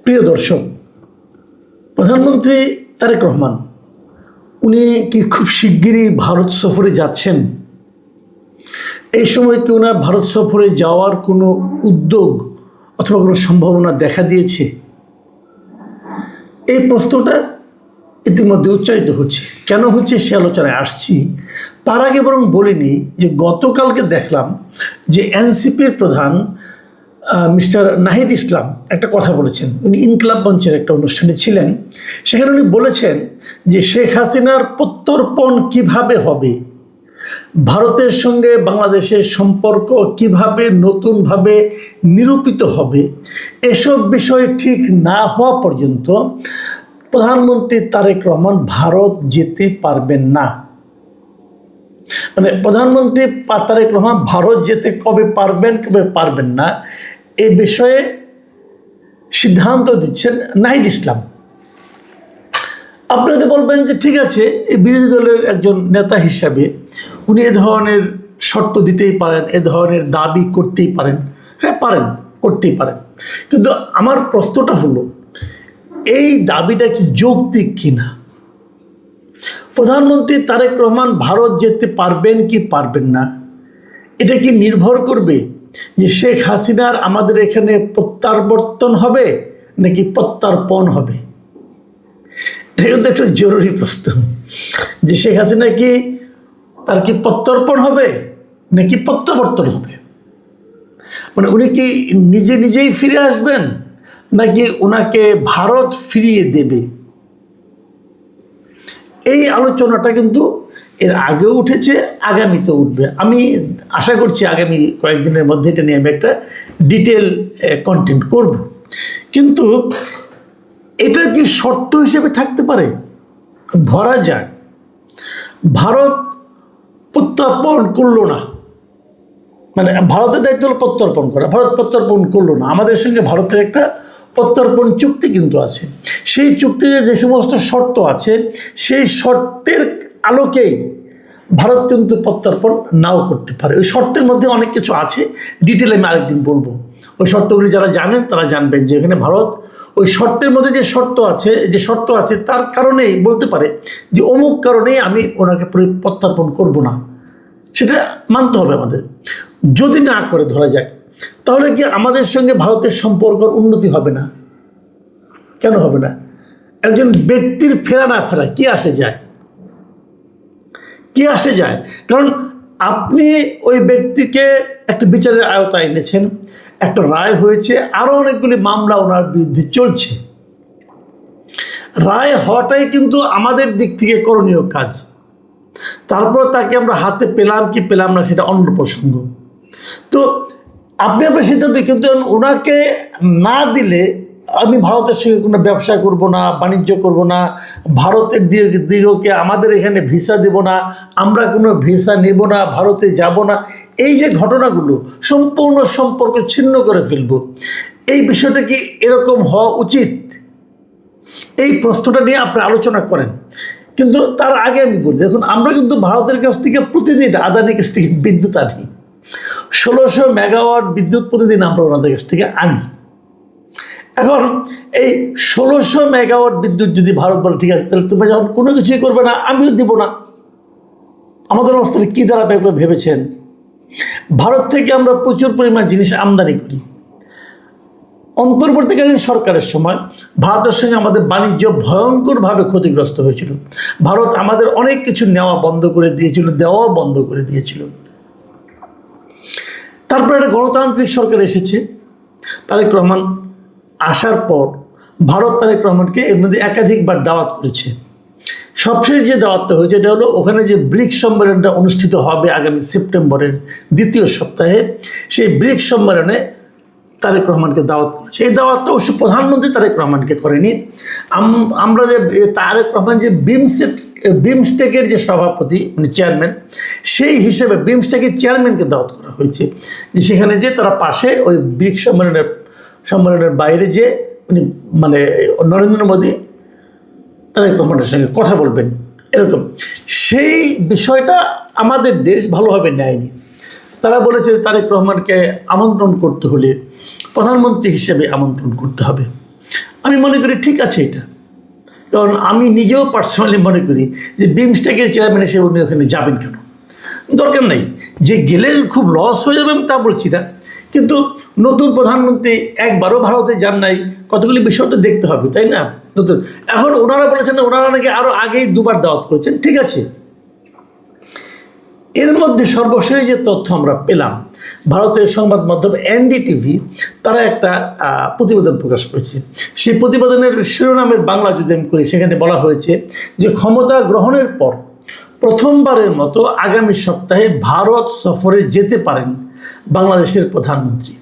প্রিয় দর্শক, প্রধানমন্ত্রী তারেক রহমান উনি কি খুব শিগগিরই ভারত সফরে যাচ্ছেন? এই সময় কি ওনার ভারত সফরে যাওয়ার কোনো উদ্যোগ অথবা কোনো সম্ভাবনা দেখা দিয়েছে? এই প্রশ্নটা ইতিমধ্যে উচ্চারিত হচ্ছে। কেন হচ্ছে সে আলোচনায় আসছি। তার আগে বরং বলিনি যে গতকালকে দেখলাম যে এনসিপির প্রধান মিস্টার নাহিদ ইসলাম একটা কথা বলেছেন। উনি ইনকলাব মঞ্চের একটা অনুষ্ঠানে ছিলেন। সেখানে উনি বলেছেন যে শেখ হাসিনার প্রত্যর্পণ কিভাবে হবে, ভারতের সঙ্গে বাংলাদেশের সম্পর্ক কিভাবে নতুনভাবে নিরূপিত হবে, এসব বিষয় ঠিক না হওয়া পর্যন্ত প্রধানমন্ত্রী তারেক রহমান ভারত যেতে পারবেন না। মানে প্রধানমন্ত্রী তারেক রহমান ভারত যেতে কবে পারবেন কবে পারবেন না এই বিষয়ে সিদ্ধান্ত দিচ্ছেন নাহিদ ইসলাম। আপনি হয়তো বলবেন যে ঠিক আছে, এই বিরোধী দলের একজন নেতা হিসাবে উনি এ ধরনের শর্ত দিতেই পারেন, এ ধরনের দাবি করতেই পারেন। হ্যাঁ, পারেন, করতেই পারেন। কিন্তু আমার প্রশ্নটা হলো, এই দাবিটা কি যৌক্তিক কিনা? প্রধানমন্ত্রী তারেক রহমান ভারত যেতে পারবেন কি পারবেন না, এটা কি নির্ভর করবে যে শেখ হাসিনার আমাদের এখানে প্রত্যাবর্তন হবে নাকি প্রত্যার্পণ হবে? এটা কিন্তু একটা জরুরি প্রশ্ন, যে শেখ হাসিনা কি তার কি প্রত্যর্পণ হবে নাকি প্রত্যাবর্তন হবে। মানে উনি কি নিজেই ফিরে আসবেন নাকি ওনাকে ভারত ফিরিয়ে দেবে? এই আলোচনাটা কিন্তু এর আগেও উঠেছে, আগামীতে উঠবে। আমি আশা করছি আগামী কয়েকদিনের মধ্যে এটা নিয়ে আমি একটা ডিটেল কন্টেন্ট করব। কিন্তু এটা কি শর্ত হিসেবে থাকতে পারে? ধরা যাক ভারত প্রত্যর্পণ করলো না, মানে ভারতের দায়িত্ব হলো প্রত্যর্পণ করা, ভারত প্রত্যর্পণ করলো না। আমাদের সঙ্গে ভারতের একটা প্রত্যর্পণ চুক্তি কিন্তু আছে। সেই চুক্তিতে যে সমস্ত শর্ত আছে, সেই শর্তের আলোকেই ভারত কিন্তু প্রত্যর্পণ নাও করতে পারে। ওই শর্তের মধ্যে অনেক কিছু আছে, ডিটেলে আমি আরেকদিন বলবো। ওই শর্তগুলি যারা জানেন তারা জানবেন যে এখানে ভারত ওই শর্তের মধ্যে যে শর্ত আছে তার কারণেই বলতে পারে যে অমুক কারণেই আমি ওনাকে প্রত্যর্পণ করব না, সেটা মানতে হবে আমাদের। যদি না করে ধরা যাক, তাহলে কি আমাদের সঙ্গে ভারতের সম্পর্কের উন্নতি হবে না? কেন হবে না? একজন ব্যক্তির ফেরা না ফেরা কি আসে যায়? কারণ আপনি ওই ব্যক্তিকে একটা বিচারের আওতায় এনেছেন, একটা রায় হয়েছে, আরও অনেকগুলি মামলা ওনার বিরুদ্ধে চলছে। রায় হওয়াটাই কিন্তু আমাদের দিক থেকে করণীয় কাজ। তারপর তাকে আমরা হাতে পেলাম কি পেলাম না সেটা অন্য প্রসঙ্গ। তো আপনি আপনার সিদ্ধান্ত, কিন্তু ওনাকে না দিলে আমি ভারতের সঙ্গে কোনো ব্যবসা করব না, বাণিজ্য করব না, ভারতের দিগকে আমাদের এখানে ভিসা দেব না, আমরা কোনো ভিসা নেব না, ভারতে যাব না, এই যে ঘটনাগুলো সম্পূর্ণ সম্পর্ক ছিন্ন করে ফেলব, এই বিষয়টা কি এরকম হওয়া উচিত? এই প্রশ্নটা নিয়ে আপনি আলোচনা করেন। কিন্তু তার আগে আমি বলি, দেখুন আমরা কিন্তু ভারতের কাছ থেকে প্রতিদিন আদানির কাছ থেকে বিদ্যুৎ আনি, 1600 মেগাওয়াট বিদ্যুৎ প্রতিদিন আমরা ওনাদের কাছ থেকে আনি। এখন এই 1600 মেগাওয়াট বিদ্যুৎ যদি ভারত বলে ঠিক আছে, তাহলে তুমি যখন কোনো কিছুই করবে না, আমিও দিব না, আমাদের অবস্থাটা কী দাঁড়াবে ভেবেছেন? ভারত থেকে আমরা প্রচুর পরিমাণ জিনিস আমদানি করি। অন্তর্বর্তীকালীন সরকারের সময় ভারতের সঙ্গে আমাদের বাণিজ্য ভয়ঙ্করভাবে ক্ষতিগ্রস্ত হয়েছিল। ভারত আমাদের অনেক কিছু নেওয়া বন্ধ করে দিয়েছিল, দেওয়াও বন্ধ করে দিয়েছিল। তারপর একটা গণতান্ত্রিক সরকার এসেছে, তারেক রহমান আসার পর ভারত তারেক রহমানকে এর মধ্যে একাধিকবার দাওয়াত করেছে। সবশেষ যে দাওয়াতটা হয়েছে এটা হলো ওখানে যে ব্রিক্স সম্মেলনটা অনুষ্ঠিত হবে আগামী সেপ্টেম্বরের দ্বিতীয় সপ্তাহে, সেই ব্রিক্স সম্মেলনে তারেক রহমানকে দাওয়াত করেছে। এই দাওয়াতটা অবশ্য প্রধানমন্ত্রী তারেক রহমানকে করেনি। আমরা যে তারেক রহমান যে বিমস্টেকের যে সভাপতি, মানে চেয়ারম্যান, সেই হিসেবে বিমস্টেকের চেয়ারম্যানকে দাওয়াত করা হয়েছে, যে সেখানে যে তারা পাশে ওই ব্রিক্স সম্মেলনের বাইরে যে উনি মানে নরেন্দ্র মোদী তারেক রহমানের সঙ্গে কথা বলবেন, এরকম সেই বিষয়টা আমাদের দেশ ভালোভাবে নেয়নি। তারা বলেছে তারেক রহমানকে আমন্ত্রণ করতে হলে প্রধানমন্ত্রী হিসেবে আমন্ত্রণ করতে হবে। আমি মনে করি ঠিক আছে এটা, কারণ আমি নিজেও পার্সোনালি মনে করি যে বিমস্টেকের চেয়ারম্যান হিসেবে উনি ওখানে যাবেন কেন, দরকার নেই। যে গেলে খুব লস হয়ে যাবে আমি তা বলছি না, কিন্তু নতুন প্রধানমন্ত্রী একবারও ভারতে যান নাই, কতগুলি বিষয় তো দেখতে হবে, তাই না? নতুন এখন ওনারা বলেছেন ওনারা নাকি আরও আগেই 2বার দাওয়াত করেছেন, ঠিক আছে। এর মধ্যে সর্বশেষ যে তথ্য আমরা পেলাম, ভারতের সংবাদ মাধ্যম এনডিটিভি তারা একটা প্রতিবেদন প্রকাশ করেছে। সেই প্রতিবেদনের শিরোনামের বাংলা যদি আমি করি, সেখানে বলা হয়েছে যে ক্ষমতা গ্রহণের পর প্রথমবারের মতো আগামী সপ্তাহে ভারত সফরে যেতে পারেন বাংলাদেশের প্রধানমন্ত্রী।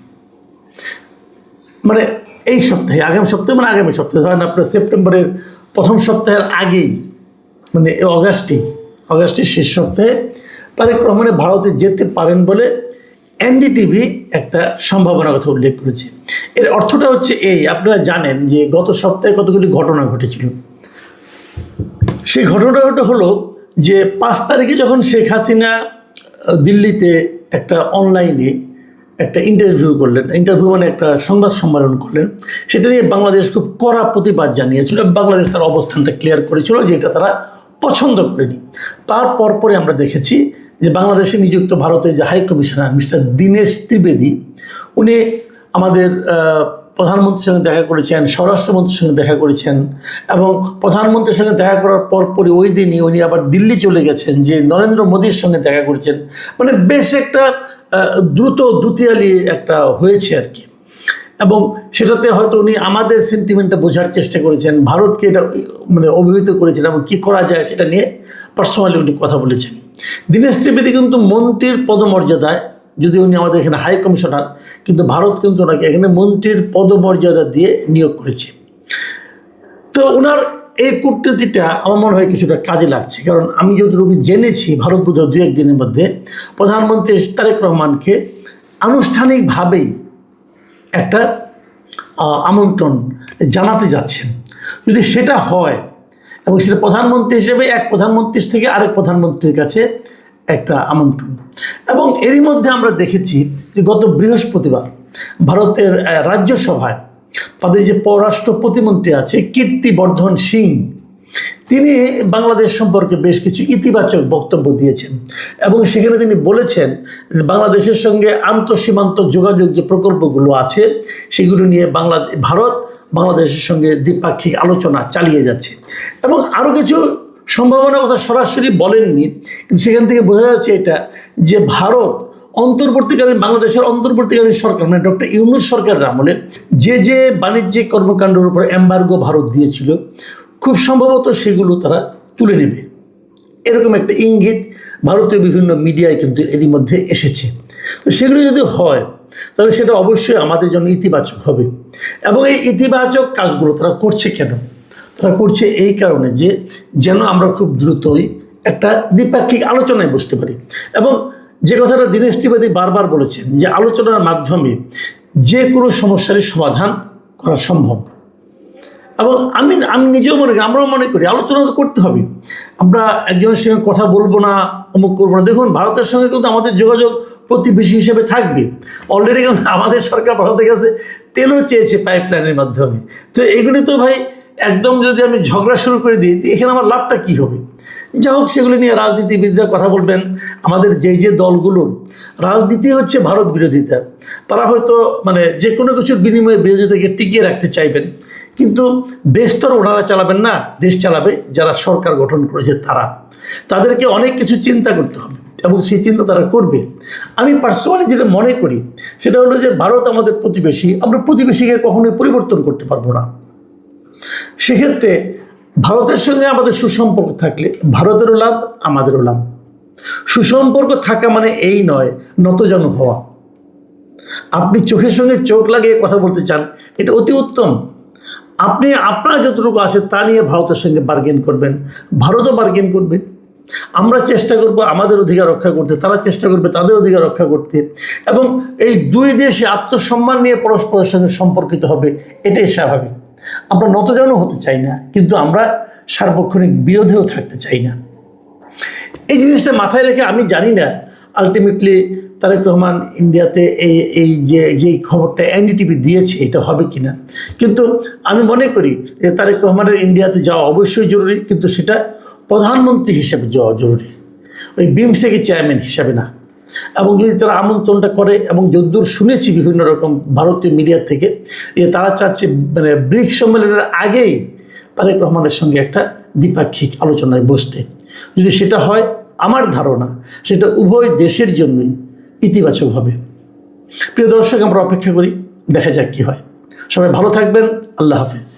মানে এই সপ্তাহে, আগামী সপ্তাহে মানে আগামী সপ্তাহে, ধরেন আপনার সেপ্টেম্বরের প্রথম সপ্তাহের আগেই, মানে অগাস্টের শেষ সপ্তাহে তারেক রহমান ভারতে যেতে পারেন বলে এনডিটিভি একটা সম্ভাবনার কথা উল্লেখ করেছে। এর অর্থটা হচ্ছে এই, আপনারা জানেন যে গত সপ্তাহে কতগুলি ঘটনা ঘটেছিল। সেই ঘটনাটা হলো যে 5 তারিখে যখন শেখ হাসিনা দিল্লিতে একটা অনলাইনে একটা ইন্টারভিউ মানে একটা সংবাদ সম্মেলন করলেন, সেটা নিয়ে বাংলাদেশ খুব কড়া প্রতিবাদ জানিয়েছিল। বাংলাদেশ তার অবস্থানটা ক্লিয়ার করেছিল যে এটা তারা পছন্দ করেনি। তার পরপরে আমরা দেখেছি যে বাংলাদেশে নিযুক্ত ভারতের যে high commissioner mister Dinesh Trivedi, উনি আমাদের প্রধানমন্ত্রীর সঙ্গে দেখা করেছেন, স্বরাষ্ট্রমন্ত্রীর সঙ্গে দেখা করেছেন, এবং প্রধানমন্ত্রীর সঙ্গে দেখা করার পরপরই ওই দিনই উনি আবার দিল্লি চলে গেছেন, যে নরেন্দ্র মোদীর সঙ্গে দেখা করেছেন। মানে বেশ একটা দ্রুত দুতিয়ালি একটা হয়েছে আর কি। এবং সেটাতে হয়তো উনি আমাদের সেন্টিমেন্টটা বোঝার চেষ্টা করেছেন, ভারতকে এটা মানে অভিহিত করেছেন এবং কী করা যায় সেটা নিয়ে পার্সোনালি উনি কথা বলেছেন। দীনেশ ত্রিবেদী কিন্তু মন্ত্রীর পদমর্যাদায়, যদি উনি আমাদের এখানে হাই কমিশনার, কিন্তু ভারত কিন্তু ওনাকে এখানে মন্ত্রীর পদমর্যাদা দিয়ে নিয়োগ করেছে। তো ওনার এই কূটনীতিটা আমার মনে হয় কিছুটা কাজে লাগছে, কারণ আমি যতটুকু জেনেছি ভারত বোধহয় 2-1 দিনের মধ্যে প্রধানমন্ত্রী তারেক রহমানকে আনুষ্ঠানিকভাবেই একটা আমন্ত্রণ জানাতে যাচ্ছেন। যদি সেটা হয় এবং সেটা প্রধানমন্ত্রী হিসেবে এক প্রধানমন্ত্রীর থেকে আরেক প্রধানমন্ত্রীর কাছে একটা আমন্ত্রণ। এবং এরই মধ্যে আমরা দেখেছি যে গত বৃহস্পতিবার ভারতের রাজ্যসভায় তাদের যে পররাষ্ট্র প্রতিমন্ত্রী আছে কীর্তিবর্ধন সিং, তিনি বাংলাদেশ সম্পর্কে বেশ কিছু ইতিবাচক বক্তব্য দিয়েছেন এবং সেখানে তিনি বলেছেন বাংলাদেশের সঙ্গে আন্তঃসীমান্ত যোগাযোগ যে প্রকল্পগুলো আছে সেগুলো নিয়ে ভারত বাংলাদেশের সঙ্গে দ্বিপাক্ষিক আলোচনা চালিয়ে যাচ্ছে। এবং আরও কিছু সম্ভাবনার কথা সরাসরি বলেননি, কিন্তু সেখান থেকে বোঝা যাচ্ছে এটা যে ভারত বাংলাদেশের অন্তর্বর্তীকালীন সরকার মানে ডক্টর ইউনূস সরকারের আমলে যে বাণিজ্যিক কর্মকাণ্ডের উপর এম্বার্গো ভারত দিয়েছিল, খুব সম্ভবত সেগুলো তারা তুলে নেবে, এরকম একটা ইঙ্গিত ভারতীয় বিভিন্ন মিডিয়ায় কিন্তু এরই মধ্যে এসেছে। তো সেগুলো যদি হয় তাহলে সেটা অবশ্যই আমাদের জন্য ইতিবাচক হবে। এবং এই ইতিবাচক কাজগুলো তারা করছে কেন? তারা করছে এই কারণে যে যেন আমরা খুব দ্রুতই একটা দ্বিপাক্ষিক আলোচনায় বসতে পারি। এবং যে কথাটা দীনেশ ত্রিবেদী বারবার বলেছেন যে আলোচনার মাধ্যমে যে কোনো সমস্যারই সমাধান করা সম্ভব। এবং আমি নিজেও আমরাও মনে করি আলোচনা তো করতে হবে। আমরা একজনের সঙ্গে কথা বলবো না, অমুক করবো না। দেখুন ভারতের সঙ্গে কিন্তু আমাদের যোগাযোগ প্রতিবেশী হিসেবে থাকবে। অলরেডি কিন্তু আমাদের সরকার ভারতের কাছে তেলও চেয়েছে পাইপলাইনের মাধ্যমে। তো এগুলি তো ভাই একদম যদি আমি ঝগড়া শুরু করে দিই এখানে আমার লাভটা কী হবে? যা হোক, সেগুলো নিয়ে রাজনীতিবিদরা কথা বলবেন। আমাদের যে দলগুলোর রাজনীতি হচ্ছে ভারত বিরোধিতা, তারা হয়তো মানে যে কোনো কিছুর বিনিময়ে বিরোধিতাকে টিকিয়ে রাখতে চাইবেন, কিন্তু দেশ তো ওনারা চালাবেন না, দেশ চালাবে যারা সরকার গঠন করেছে তারা। তাদেরকে অনেক কিছু চিন্তা করতে হবে এবং সেই চিন্তা তারা করবে। আমি পার্সোনালি যেটা মনে করি সেটা হলো যে ভারত আমাদের প্রতিবেশী, আমরা প্রতিবেশীকে কখনোই পরিবর্তন করতে পারবো না। সেক্ষেত্রে ভারতের সঙ্গে আমাদের সুসম্পর্ক থাকলে ভারতেরও লাভ, আমাদেরও লাভ। সুসম্পর্ক থাকা মানে এই নয় নতজানু হওয়া। আপনি চোখের সঙ্গে চোখ লাগিয়ে কথা বলতে চান, এটা অতি উত্তম। আপনি আপনার যতটুকু আছে তা নিয়ে ভারতের সঙ্গে বার্গেন করবেন, ভারতও বার্গেন করবে। আমরা চেষ্টা করব আমাদের অধিকার রক্ষা করতে, তারা চেষ্টা করবে তাদের অধিকার রক্ষা করতে। এবং এই দুই দেশে আত্মসম্মান নিয়ে পরস্পরের সঙ্গে সম্পর্কিত হবে, এটাই স্বাভাবিক। আমরা নতজানু হতে চাই না, কিন্তু আমরা সার্বক্ষণিক বিরোধেও থাকতে চাই না। এই জিনিসটা মাথায় রেখে আমি জানি না আলটিমেটলি তারেক রহমান ইন্ডিয়াতে এই যেই খবরটা এনডিটিভি দিয়েছে এটা হবে কি না। কিন্তু আমি মনে করি যে তারেক রহমানের ইন্ডিয়াতে যাওয়া অবশ্যই জরুরি, কিন্তু সেটা প্রধানমন্ত্রী হিসেবে যাওয়া জরুরি, ওই বিমস্টেকের চেয়ারম্যান হিসাবে না। এবং যদি তারা আমন্ত্রণটা করে, এবং যদ্দূর শুনেছি বিভিন্ন রকম ভারতীয় মিডিয়া থেকে যে তারা চাচ্ছে মানে ব্রিক্স সম্মেলনের আগেই তারেক রহমানের সঙ্গে একটা দ্বিপাক্ষিক আলোচনায় বসতে। যদি সেটা হয়, আমার ধারণা সেটা উভয় দেশের জন্যই ইতিবাচক হবে। প্রিয় দর্শক, আমরা অপেক্ষা করি, দেখা যাক কী হয়। সবাই ভালো থাকবেন। আল্লাহ হাফিজ।